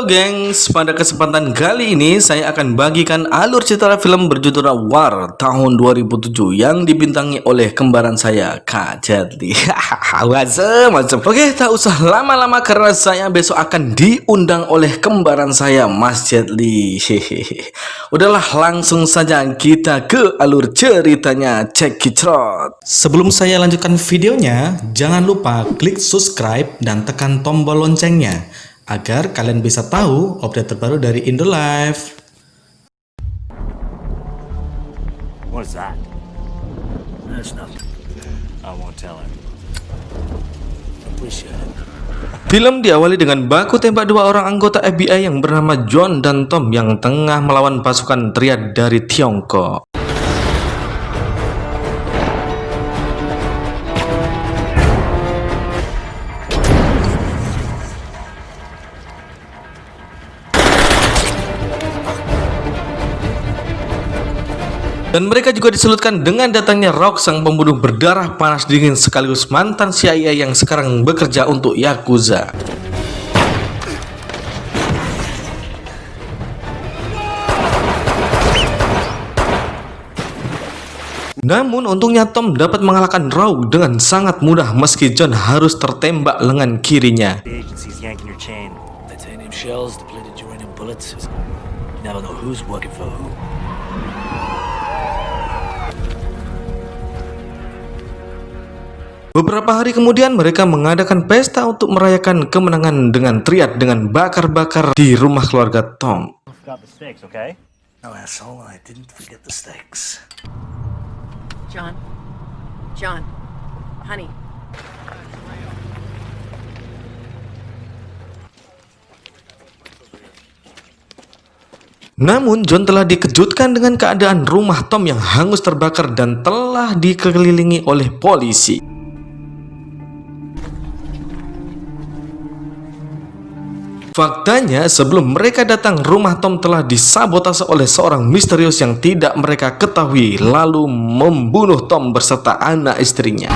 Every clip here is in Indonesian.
Halo gengs, pada kesempatan kali ini saya akan bagikan alur cerita film berjudul War tahun 2007 yang dibintangi oleh kembaran saya, Kak Jet Li. Macam. Oke, tak usah lama-lama karena saya besok akan diundang oleh kembaran saya, Mas Jet Li. Udahlah, langsung saja kita ke alur ceritanya. Check it out. Sebelum saya lanjutkan videonya, jangan lupa klik subscribe dan tekan tombol loncengnya agar kalian bisa tahu update terbaru dari Indo Live. What is that? That's nothing. I won't tell her. We should. Film diawali dengan baku tembak dua orang anggota FBI yang bernama John dan Tom yang tengah melawan pasukan triad dari Tiongkok. Dan mereka juga disulutkan dengan datangnya Rock, sang pembunuh berdarah panas dingin sekaligus mantan CIA yang sekarang bekerja untuk Yakuza. Namun untungnya Tom dapat mengalahkan Rock dengan sangat mudah meski John harus tertembak lengan kirinya. The agency's yanking your chain. Titanium shells, depleted uranium bullets. You never know who's working for who. Beberapa hari kemudian mereka mengadakan pesta untuk merayakan kemenangan dengan triad dengan bakar-bakar di rumah keluarga Tom. Forgot the stakes, okay? No, asshole, I didn't forget the stakes. John, honey. Namun John telah dikejutkan dengan keadaan rumah Tom yang hangus terbakar dan telah dikelilingi oleh polisi. Faktanya, sebelum mereka datang, rumah Tom telah disabotase oleh seorang misterius yang tidak mereka ketahui, lalu membunuh Tom berserta anak istrinya.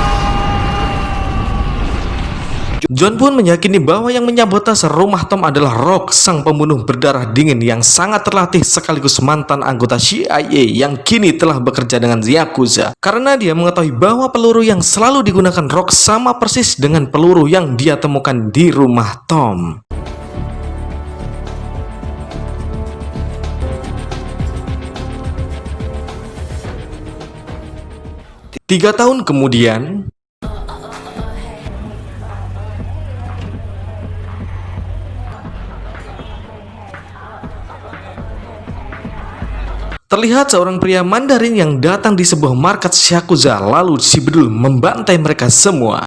John pun meyakini bahwa yang menyabotase rumah Tom adalah Rock, sang pembunuh berdarah dingin yang sangat terlatih sekaligus mantan anggota CIA yang kini telah bekerja dengan Yakuza. Karena dia mengetahui bahwa peluru yang selalu digunakan Rock sama persis dengan peluru yang dia temukan di rumah Tom. 3 tahun kemudian, terlihat seorang pria Mandarin yang datang di sebuah markas Yakuza, lalu si bedul membantai mereka semua.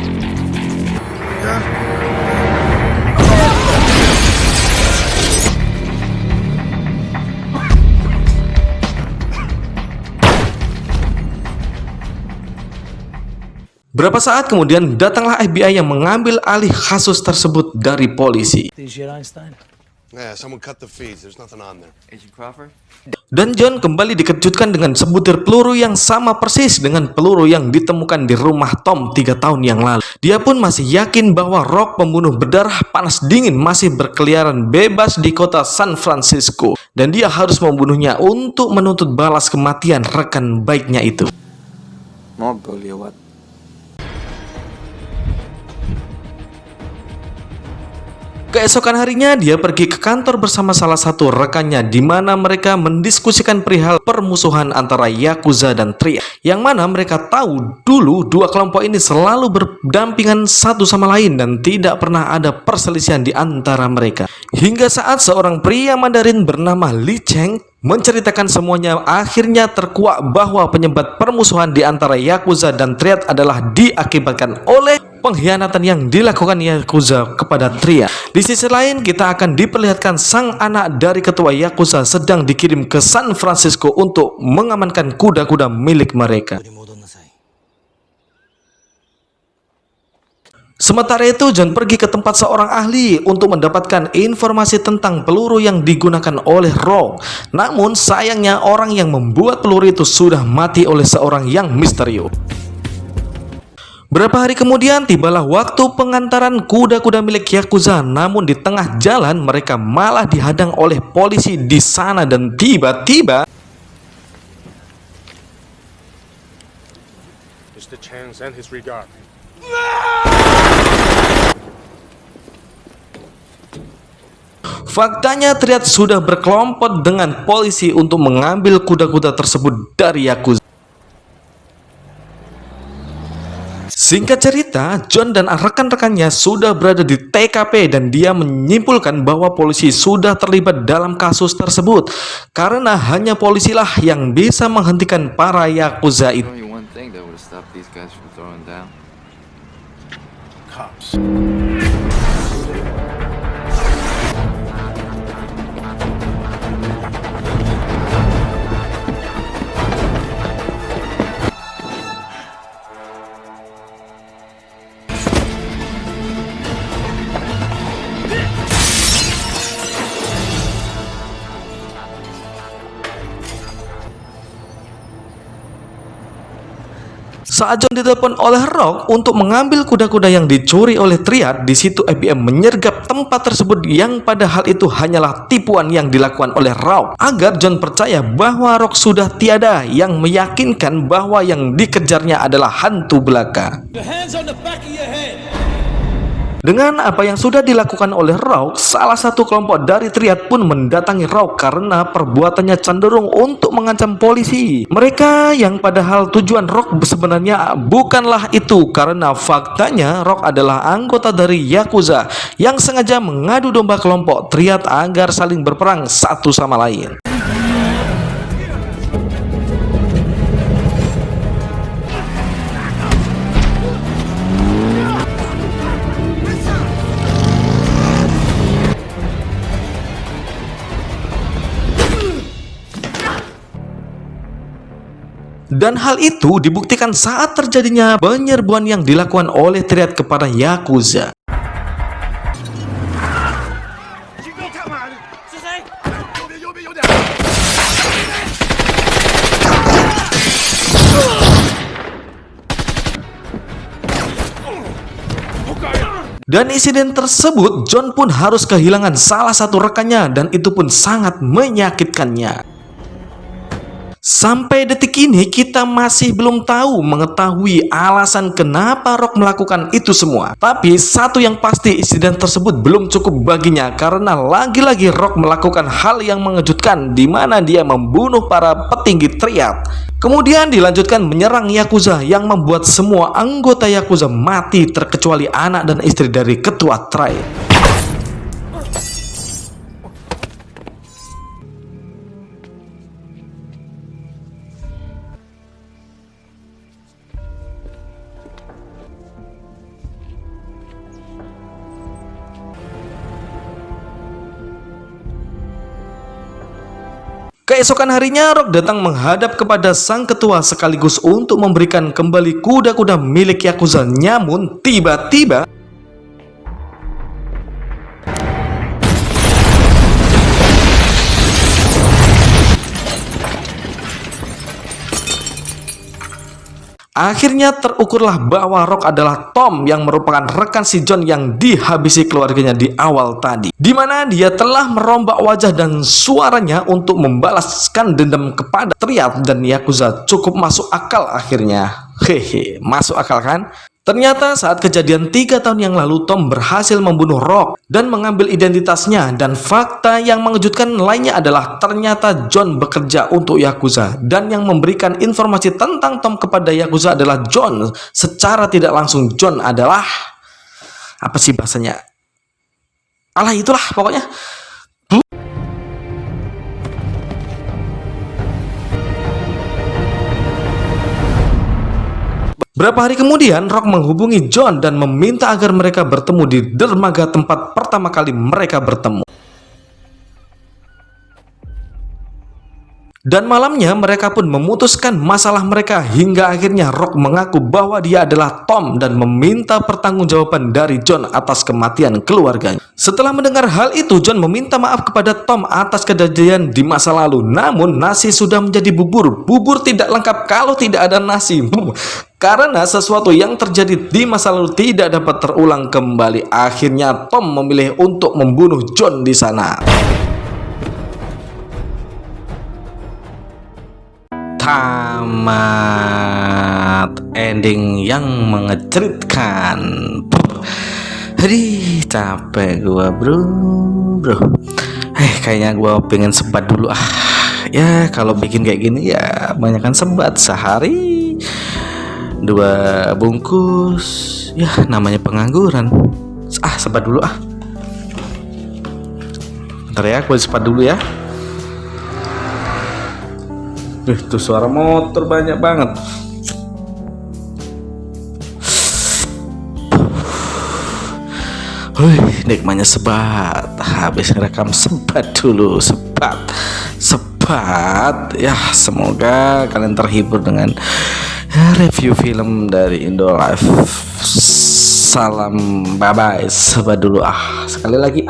Berapa saat kemudian datanglah FBI yang mengambil alih kasus tersebut dari polisi. These shit, Einstein? Yeah, someone cut the feeds. There's nothing on there. Agent Crawford? Dan John kembali dikejutkan dengan sebutir peluru yang sama persis dengan peluru yang ditemukan di rumah Tom 3 tahun yang lalu. Dia pun masih yakin bahwa Rock, pembunuh berdarah panas dingin, masih berkeliaran bebas di kota San Francisco. Dan dia harus membunuhnya untuk menuntut balas kematian rekan baiknya itu. Mobil lewat. Keesokan harinya dia pergi ke kantor bersama salah satu rekannya, di mana mereka mendiskusikan perihal permusuhan antara Yakuza dan Triad, yang mana mereka tahu dulu dua kelompok ini selalu berdampingan satu sama lain dan tidak pernah ada perselisihan di antara mereka. Hingga saat seorang pria Mandarin bernama Li Cheng menceritakan semuanya, akhirnya terkuak bahwa penyebab permusuhan di antara Yakuza dan Triad adalah diakibatkan oleh pengkhianatan yang dilakukan Yakuza kepada Triad. Di sisi lain, kita akan diperlihatkan sang anak dari ketua Yakuza sedang dikirim ke San Francisco untuk mengamankan kuda-kuda milik mereka. Sementara itu, John pergi ke tempat seorang ahli untuk mendapatkan informasi tentang peluru yang digunakan oleh Rock. Namun sayangnya orang yang membuat peluru itu sudah mati oleh seorang yang misterius. Berapa hari kemudian tibalah waktu pengantaran kuda-kuda milik Yakuza, namun di tengah jalan mereka malah dihadang oleh polisi di sana dan tiba-tiba Mr. Chan sent his regard. faktanya Triad sudah berkelompok dengan polisi untuk mengambil kuda-kuda tersebut dari Yakuza. Singkat cerita, John dan rekan-rekannya sudah berada di TKP dan dia menyimpulkan bahwa polisi sudah terlibat dalam kasus tersebut karena hanya polisilah yang bisa menghentikan para Yakuza itu. Only one thing that would have stopped these guys from throwing down. Cops. Saat John ditelepon oleh Rock untuk mengambil kuda-kuda yang dicuri oleh Triad, di situ FBI menyergap tempat tersebut yang padahal itu hanyalah tipuan yang dilakukan oleh Rock agar John percaya bahwa Rock sudah tiada, yang meyakinkan bahwa yang dikejarnya adalah hantu belaka. Dengan apa yang sudah dilakukan oleh Rock, salah satu kelompok dari Triad pun mendatangi Rock karena perbuatannya cenderung untuk mengancam polisi. Mereka yang padahal tujuan Rock sebenarnya bukanlah itu, karena faktanya Rock adalah anggota dari Yakuza yang sengaja mengadu domba kelompok Triad agar saling berperang satu sama lain. Dan hal itu dibuktikan saat terjadinya penyerbuan yang dilakukan oleh Triad kepada Yakuza. Dan insiden tersebut, John pun harus kehilangan salah satu rekannya dan itu pun sangat menyakitkannya. Sampai detik ini kita masih belum mengetahui alasan kenapa Rock melakukan itu semua. Tapi satu yang pasti, insiden tersebut belum cukup baginya karena lagi-lagi Rock melakukan hal yang mengejutkan di mana dia membunuh para petinggi Triad. Kemudian dilanjutkan menyerang Yakuza yang membuat semua anggota Yakuza mati terkecuali anak dan istri dari ketua Triad. Keesokan harinya, Rock datang menghadap kepada sang ketua sekaligus untuk memberikan kembali kuda-kuda milik Yakuza. Namun tiba-tiba akhirnya terukurlah bahwa Rock adalah Tom yang merupakan rekan si John yang dihabisi keluarganya di awal tadi, di mana dia telah merombak wajah dan suaranya untuk membalaskan dendam kepada Triad dan Yakuza. Cukup masuk akal akhirnya. Hehe, masuk akal kan? Ternyata saat kejadian 3 tahun yang lalu, Tom berhasil membunuh Rock dan mengambil identitasnya. Dan fakta yang mengejutkan lainnya adalah ternyata John bekerja untuk Yakuza. Dan yang memberikan informasi tentang Tom kepada Yakuza adalah John. Secara tidak langsung John adalah, apa sih bahasanya? Alah itulah pokoknya. Berapa hari kemudian, Rock menghubungi John dan meminta agar mereka bertemu di dermaga tempat pertama kali mereka bertemu. Dan malamnya mereka pun memutuskan masalah mereka hingga akhirnya Rock mengaku bahwa dia adalah Tom dan meminta pertanggungjawaban dari John atas kematian keluarganya. Setelah mendengar hal itu, John meminta maaf kepada Tom atas kejadian di masa lalu. Namun nasi sudah menjadi bubur. Bubur tidak lengkap kalau tidak ada nasi. Karena sesuatu yang terjadi di masa lalu tidak dapat terulang kembali. Akhirnya Tom memilih untuk membunuh John di sana. Tamat. Ending yang mengejutkan. Aduh, capek gua bro. Kayaknya gua pengen sebat dulu. Ya kalau bikin kayak gini ya banyakan sebat, sehari 2 bungkus. Ya namanya pengangguran. Sebat dulu Bentar ya, gua sebat dulu ya. Tuh suara motor banyak banget. Nikmatnya sebat. Habis ngerekam sebat dulu. Sebat. Ya semoga kalian terhibur dengan review film dari Indo Live. Salam, bye bye. Sebat dulu sekali lagi